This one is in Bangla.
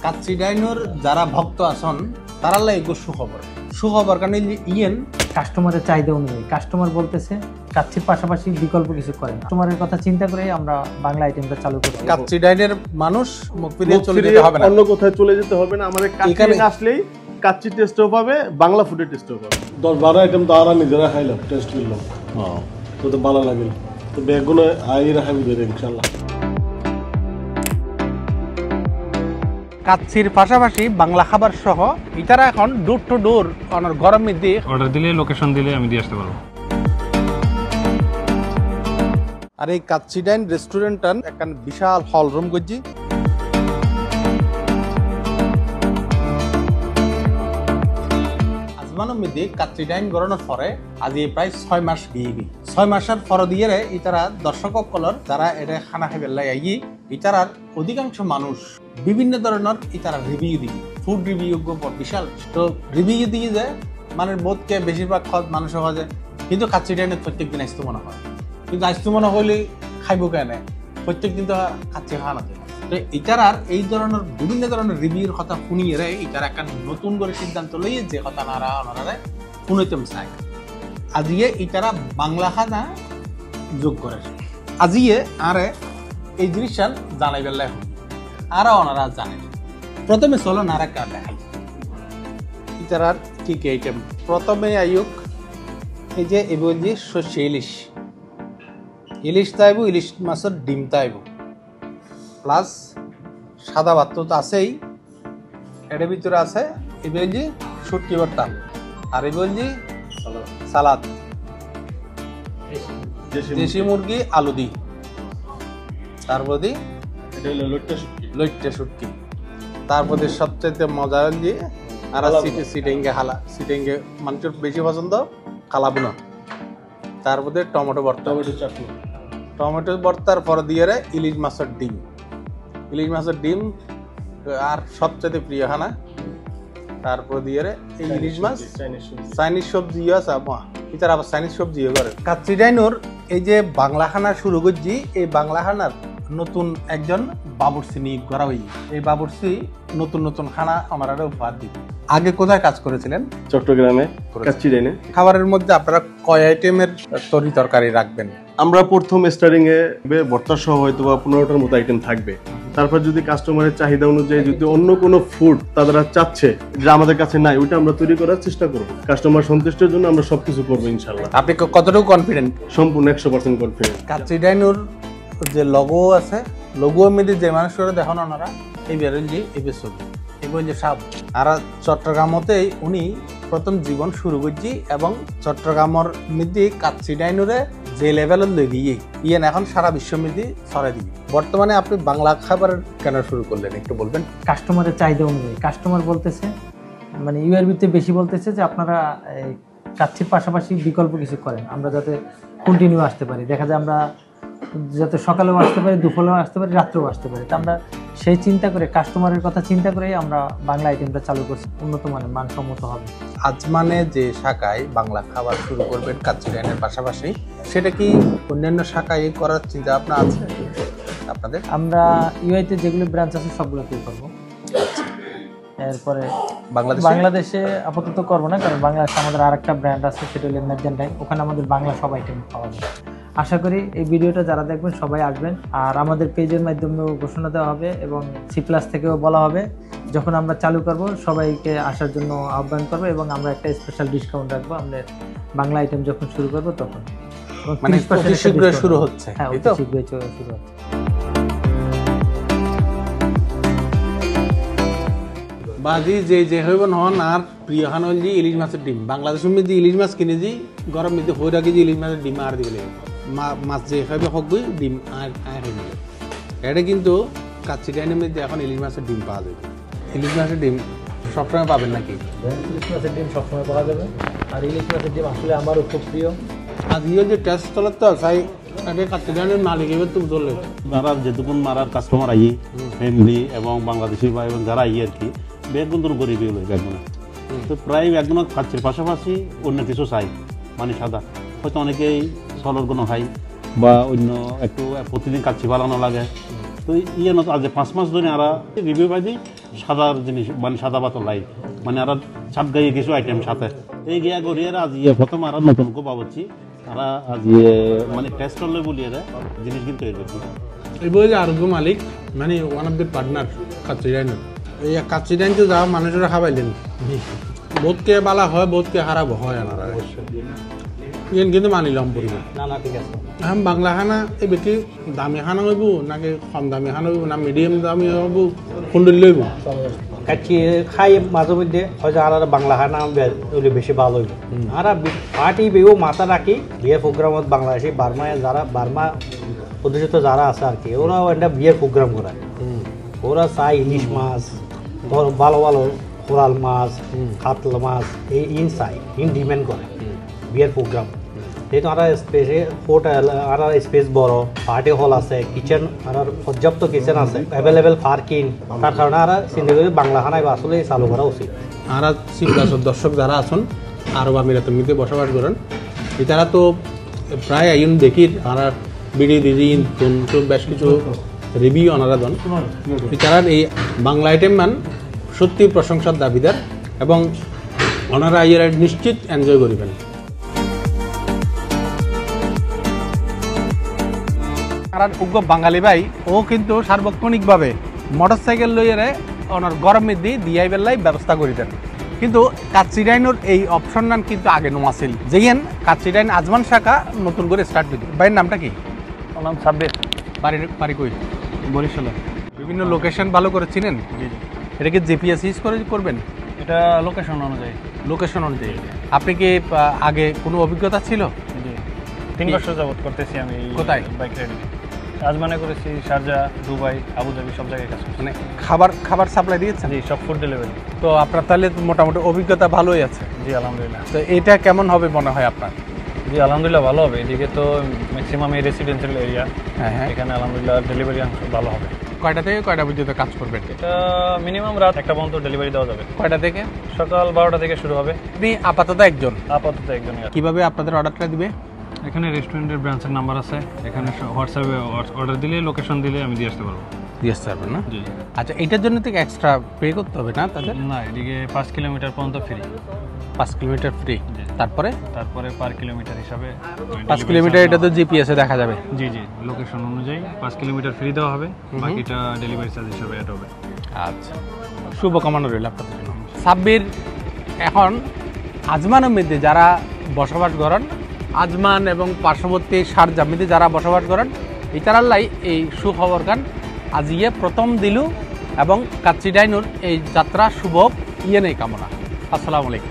কাচ্চি ডাইনোর যারা ভক্ত আছেন তারা লাগবে সুখবর কারণ ইয়েন কাস্টমারের চাহিদা অনুযায়ী কাস্টমার বলতেছে কাচ্চির পাশাপাশি বিকল্প কিছু করেন। কাস্টমারের কথা চিন্তা করে আমরা বাংলা আইটেমটা চালু করছি। কাচ্চি ডাইনের মানুষ মুখ ফিরিয়ে চলে যেতে হবে না, অন্য কোথাও চলে যেতে হবে না। আমাদের কাচ্চি আসলেই কাচ্চি টেস্টও পাবে, বাংলা ফুডের টেস্টও পাবে। 10-12 আইটেম তো আর নিজেরা খাইলাম, টেস্ট করলাম, তো ভালো লাগলো। তো বেগুন আইরা খাবি ধরে ইনশাআল্লাহ। কাচ্চির পাশাপাশি বাংলা খাবার সহ ইতারা এখন ডোর টু ডোর অনার গরম মধ্যে অর্ডার দিলে লোকেশন দিলে আমি দিয়ে আসতে পারবো। আর এই কাচ্চি ডাইন রেস্টুরেন্টটার একটা বিশাল হল রুম করছি। আজমানের মধ্যে কাচ্চি ডাইন গড়ানোর পরে আজ প্রায় 6 মাস গিয়ে 6 মাসের পর দিয়ে ইতারা দর্শক কলর যারা এটা খানা খাইবে আই ইতারার অধিকাংশ মানুষ বিভিন্ন ধরনের ইতারা রিভিউ দিই, ফুড রিভিউ বিশাল তো রিভিউ দিয়ে যায় মানে বোধকে বেশিরভাগ মানুষ হওয়া যায়। কিন্তু কাচ্চি ডাইনের প্রত্যেক দিন আসতে মনে হয়, কিন্তু আসতে মনে হলে খাইব কেন, প্রত্যেক দিন তো কাচ্চি খাওয়া না। তো ইতারার এই ধরনের বিভিন্ন ধরনের রিভিউর কথা শুনিয়ে ইতারা একটা নতুন করে সিদ্ধান্ত লইয়ে যে কথা নারা ওনারা শুনইতেম চায়। আজিয়ে ইতারা বাংলা খানা যোগ করে আজিয়ে আরে এই জিনিসটা জানাই বেলায় হল আর ওনারা জানেন। প্রথমে চলো নারা কার দেখাই ইতারার কি কি আইটেম। প্রথমে আইক এই যে এবার যে সর্ষে ইলিশ তাইব, ইলিশ মাছের ডিম তাইব, প্লাস সাদা ভাত তো আছেই, এটার ভিতরে আছে এবার যে শুটকি ভর্তা, আর এবার যে সালাদ, দেশি মুরগি আলু দি, তারপর দি লইট্টা শুটকি, তারপর সবচেয়ে মজা যে আর সিটেঙ্গে হালা, সিটেঙ্গে মানুষের বেশি পছন্দ কালাবুনা, তারপরে টমেটো ভর্তা, টমেটো ভর্তার পর দিয়ে ইলিশ মাছের ডিম, ইলিশ মাছের ডিম আর সবচেয়ে প্রিয় খানা, তারপর দিয়ে এই ইলিশ মাছ চাইনিজ সবজিও আছে, এটার আবার চাইনিজ সবজিও করে। কাচ্চি ডাইনোর এই যে বাংলা খানা শুরু করছি, এই বাংলা খানার নতুন একজন বাবুর্চি নিয়োগ করা হয়েছে। এই বাবুর্চি নতুন নতুন খানা আমার উপহার দিবে। আগে কোথায় কাজ করেছিলেন? চট্টগ্রামে কাচ্চি ডাইনে। খাবারের মধ্যে আপনারা কয় আইটেমের তরকারি রাখবেন? আমরা প্রথম স্টার্টিং এ ভর্তা সহ হয়তো বা 15টার মতো আইটেম থাকবে। তারপর যদি কাস্টমারের চাহিদা অনুযায়ী যদি অন্য কোনো ফুড তারা চাচ্ছে যে আমাদের কাছে নাই, ওইটা আমরা তৈরি করার চেষ্টা করব। কাস্টমার সন্তুষ্টির জন্য আমরা সবকিছু করবো ইনশাআল্লাহ। আপনি কতটুকু কনফিডেন্ট? সম্পূর্ণ 100% কনফিডেন্ট। কাচ্চি ডাইনোর যে লোগো আছে, লোগোর মধ্যে যে মানুষরা দেখুন ওনারা এই বেরোলজি এই বেসবি এগুলো যে সাপ আর চট্টগ্রামতেই উনি প্রথম জীবন শুরু করছি এবং চট্টগ্রামের মধ্যে কাচ্চি ডাইনোরে যে লেভেলের লই গিয়ে ইয়েন এখন সারা বিশ্বের মধ্যে ছড়াই দিই। বর্তমানে আপনি বাংলা খাবার কেন শুরু করলেন একটু বলবেন? কাস্টমারের চাহিদা অনুযায়ী কাস্টমার বলতেছে মানে ইউআরবিতে বেশি বলতেছে যে আপনারা কাচ্চির পাশাপাশি বিকল্প কিছু করেন, আমরা যাতে কন্টিনিউ আসতে পারি। দেখা যায় আমরা যাতে সকালেও আসতে পারি, দুপুরেও আসতে পারি, রাত্রেও আসতে পারি। তো আমরা সেই চিন্তা করে কাস্টমারের কথা চিন্তা করেই আমরা বাংলা আইটেমটা চালু করছি, উন্নত মানের মানসম্মত হবে। আজমানে যে শাখায় বাংলা খাবার শুরু করবেন কাচ্চি ডাইনের পাশাপাশি, সেটা কি অন্যান্য শাখায় করার চিন্তা আপনার আছে আপনাদের? আমরা ইউআইতে যেগুলো ব্রাঞ্চ আছে সবগুলোতেই করবো। এরপরে বাংলাদেশে আপাতত করবো না, কারণ বাংলাদেশে আমাদের আরেকটা ব্র্যান্ড আছে, সেটা হলো মেরজানটাইন। ওখানে আমাদের বাংলা সব আইটেম পাওয়া যায়। আশা করি এই ভিডিওটা যারা দেখবেন সবাই আসবেন, আর আমাদের পেজের মাধ্যমেও ঘোষণা দেওয়া হবে এবং C+ থেকেও বলা হবে যখন আমরা চালু করব সবাইকে আসার জন্য আহ্বান করবো এবং আমরা একটা স্পেশাল ডিসকাউন্ট রাখবো আমাদের বাংলা আইটেম যখন শুরু করবো তখন। মানে শীঘ্রই শুরু হচ্ছে? হ্যাঁ, শীঘ্রই শুরু হচ্ছে। বাজি যে হইব নহন আর প্রিয় খান হল যে ইলিশ মাছের ডিম। বাংলাদেশের মধ্যে ইলিশ মাছ কিনে যে গরম মধ্যে হয়ে রাখি যে ইলিশ মাছের ডিম আর দিবে মাছ যে খাইবে হকবই ডিম আর খাইবে। এটা কিন্তু কাচ্চি ডাইনের মধ্যে এখন ইলিশ মাছের ডিম পাওয়া যাবে। ইলিশ মাছের ডিম সবসময় পাবেন নাকি? ইলিশ মাছের ডিম সবসময় পাওয়া যাবে, আর ইলিশ মাছের ডিম আসলে আমারও খুব প্রিয়। আর ইয়ে যে টেস্ট চলার তো চাই কাচ্চি ডাইনের মালিক এবার তুমি ধরলে যারা যেটুকুন মারার কাস্টমার আই ফ্যামিলি এবং বাংলাদেশি বা এবং যারা আই আর কি বেগুন তো গরিবই হলো বেগুনে। তো প্রায় একদম কাচ্চির পাশাপাশি অন্য কিছু চাই, মানে সাদা হয়তো অনেকেই সলর কোনো খাই বা অন্য একটু প্রতিদিন কাচ্চি বানানো লাগে, তো ইয়ে নত আজ 5 মাস ধরে আরা রিভিউ পাই দিই সাদার জিনিস মানে সাদা পাতা লাই মানে আরা ছাপ গাইয়ে কিছু আইটেম সাথে এই গিয়া গড়িয়ে আজ ইয়ে প্রথম আরা নতুন কো পাবছি আরা আজ ইয়ে মানে টেস্ট করলে বলিয়ে জিনিস কিন্তু তৈরি করছি এই বই যে আরোগ্য মালিক মানে one of the partner Kacchi Dine এই কাচ্চি ডাইন তো যা মানুষরা খাবাইলেন বহুতকে বালা হয় বহুতকে খারাপ হয় আনারা ইয়েন কিন্তু মানিলাম পরিমাণ না না ঠিক আছে এখন বাংলা খানা এই বেশি দামি খানা হইব নাকি কম দামি খানা হইব না মিডিয়াম দামি হইব কোনটা লইব কাচ্চি খাই মাঝে মধ্যে হয়তো আর বাংলা খানা হলে বেশি ভালো হইব আর পার্টি বেও মাথা রাখি বিয়ের প্রোগ্রামত বাংলাদেশি বার্মায় যারা বার্মা প্রতিষ্ঠিত যারা আছে আর কি ওরা একটা বিয়ের প্রোগ্রাম করায় ওরা চাই ইলিশ মাছ ভালো ভালো কোরাল মাছ কাতলা মাছ এই ইন চাই ইন ডিমান্ড করে বিয়ের প্রোগ্রাম যেহেতু আর স্পেসে হোটেল আর স্পেস বড় পার্টি হল আছে কিচেন আর পর্যাপ্ত কিচেন আছে অ্যাভেলেবেল পার্কিং তার কারণে আর চিন্তা করি বাংলা খানায় আসলে চালু করা উচিত আর সিপ্লাসের দর্শক যারা আছেন আরব আমিরাতের বসবাস করেন এটারা তো প্রায় আইন দেখি আর বিডি দিদি তো বেশ কিছু রিভিউ ওনারা দেন এছাড়া এই বাংলা আইটেম মান সত্যি প্রশংসার দাবিদার এবং ওনারা আইয়ের নিশ্চিত এনজয় করবেন আর উগ্র বাঙালি ভাই ও কিন্তু সার্বক্ষণিকভাবে মোটর সাইকেল লইয়ে ওনার গরম মেদি দিয়াই বেলায় ব্যবস্থা করে দেন কিন্তু কাচ্চি ডাইনোর এই অপশন নাম কিন্তু আগে নো আছিল যেন কাচ্চি ডাইন আজমান শাখা নতুন করে স্টার্ট দিত ভাইয়ের নামটা কি ওর নাম সাব্বির, বাড়ি কই বরিশালে। বিভিন্ন লোকেশন ভালো করে চিনেন এটা কি জিপিএস ইউজ করে করবেন এটা লোকেশন অনুযায়ী। লোকেশন অনুযায়ী আপনি কি আগে কোনো অভিজ্ঞতা ছিল জি 3 বছর যাবত করতেছি আমি কোথায়? Bike riding. আজমানে করেছি, শারজা, দুবাই, আবুধাবি সব জায়গায় কাজ করছি। মানে খাবার সাপ্লাই দিয়েছেন? জি সব ফুড ডেলিভারি। তো আপনার তাহলে মোটামুটি অভিজ্ঞতা ভালোই আছে। জি আলহামদুলিল্লাহ। তো এটা কেমন হবে মনে হয় আপনার? জি আলহামদুলিল্লাহ ভালো হবে। এদিকে তো ম্যাক্সিমাম এই রেসিডেন্সিয়াল এরিয়া, হ্যাঁ এখানে আলহামদুলিল্লাহ ডেলিভারি অংশ ভালো হবে। কয়টা থেকে কয়টা পর্যন্ত কাজ করবেন? এটা মিনিমাম রাত 1টা পর্যন্ত ডেলিভারি দেওয়া যাবে। কয়টা থেকে? সকাল 12টা থেকে শুরু হবে। আপনি আপাতত একজন? আপাতত একজনই আছে। কিভাবে আপনাদের অর্ডারটা দিবে? এখানে রেস্টুরেন্টের ব্রাঞ্চের নাম্বার আছে, এখানে হোয়াটসঅ্যাপে অর্ডার দিলে লোকেশন দিলে আমি দিয়ে আসতে পারবো। দিয়ে আসতে পারবেন না? জি। আচ্ছা এটার জন্য থেকে এক্সট্রা পে করতে হবে না তাদের? না, এদিকে 5 কিলোমিটার পর্যন্ত ফ্রি। 5 kilometre free. তারপরে পার কিলোমিটার হিসাবে 5 কিলোমিটার এটা তো জিপিএস এ দেখা যাবে। জি লোকেশন অনুযায়ী 5 কিলোমিটার ফ্রি দেওয়া হবে, বাকিটা ডেলিভারি চার্জ হিসাবে অ্যাড হবে। আচ্ছা শুভকামনা রইল আপনাদের জন্য। সাব্বির এখন আজমানের মধ্যে যারা বসবাস করেন, আজমান এবং পার্শ্ববর্তী শারজার মধ্যে যারা বসবাস করেন ইতারাল্লাই এই সুখবর গান আজিয়ে প্রথম দিলু এবং কাচ্চি ডাইনুর এই যাত্রা শুভ ইয়ে নেই কামনা। আসসালামু আলাইকুম।